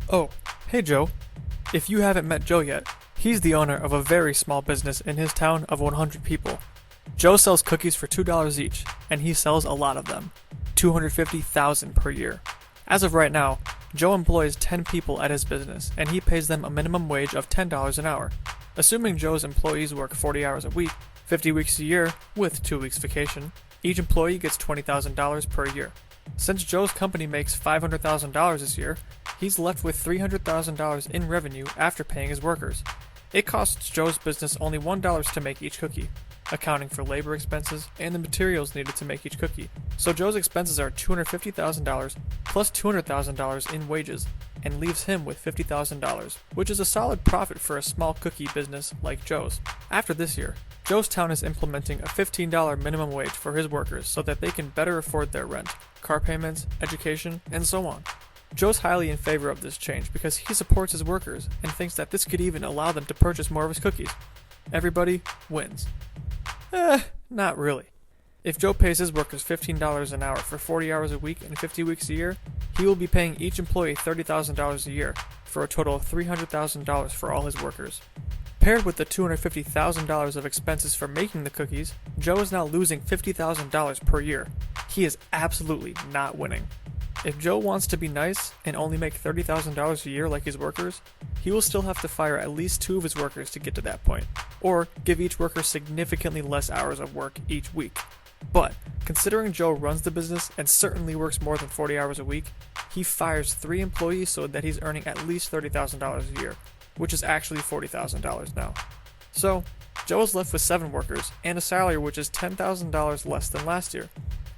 Oh, hey Joe. If you haven't met Joe yet, he's the owner of a very small business in his town of 100 people. Joe sells cookies for $2 each, and he sells a lot of them. 250,000 per year. As of right now, Joe employs 10 people at his business, and he pays them a minimum wage of $10 an hour. Assuming Joe's employees work 40 hours a week, 50 weeks a year, with 2 weeks vacation, each employee gets $20,000 per year. Since Joe's company makes $500,000 this year, he's left with $300,000 in revenue after paying his workers. It costs Joe's business only $1 to make each cookie, accounting for labor expenses and the materials needed to make each cookie. So Joe's expenses are $250,000 plus $200,000 in wages, and leaves him with $50,000, which is a solid profit for a small cookie business like Joe's. After this year, Joe's town is implementing a $15 minimum wage for his workers so that they can better afford their rent, car payments, education, and so on. Joe's highly in favor of this change because he supports his workers and thinks that this could even allow them to purchase more of his cookies. Everybody wins. Not really. If Joe pays his workers $15 an hour for 40 hours a week and 50 weeks a year, he will be paying each employee $30,000 a year, for a total of $300,000 for all his workers. Paired with the $250,000 of expenses for making the cookies, Joe is now losing $50,000 per year. He is absolutely not winning. If Joe wants to be nice and only make $30,000 a year like his workers, he will still have to fire at least 2 of his workers to get to that point, or give each worker significantly less hours of work each week. But, considering Joe runs the business and certainly works more than 40 hours a week, he fires 3 employees so that he's earning at least $30,000 a year, which is actually $40,000 now. So, Joe is left with 7 workers and a salary which is $10,000 less than last year.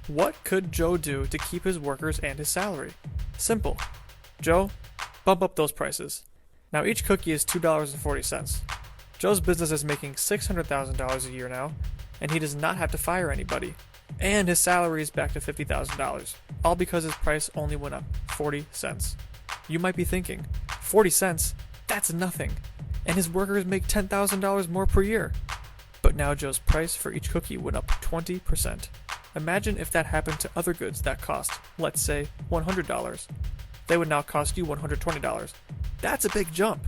What could Joe do to keep his workers and his salary? Simple. Joe, bump up those prices. Now each cookie is $2.40. Joe's business is making $600,000 a year now, and he does not have to fire anybody. And his salary is back to $50,000, all because his price only went up 40 cents. You might be thinking, 40 cents? That's nothing. And his workers make $10,000 more per year. But now Joe's price for each cookie went up 20%. Imagine if that happened to other goods that cost, let's say, $100. They would now cost you $120. That's a big jump.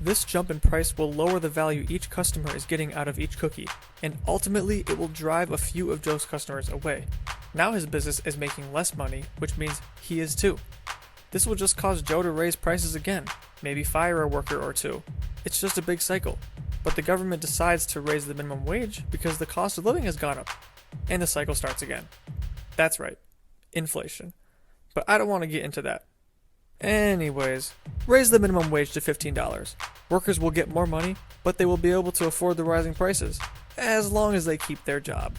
This jump in price will lower the value each customer is getting out of each cookie, and ultimately it will drive a few of Joe's customers away. Now his business is making less money, which means he is too. This will just cause Joe to raise prices again, maybe fire a worker or 2. It's just a big cycle. But the government decides to raise the minimum wage because the cost of living has gone up. And the cycle starts again. That's right, inflation. But I don't want to get into that. Anyways, raise the minimum wage to $15. Workers will get more money, but they will be able to afford the rising prices, as long as they keep their job.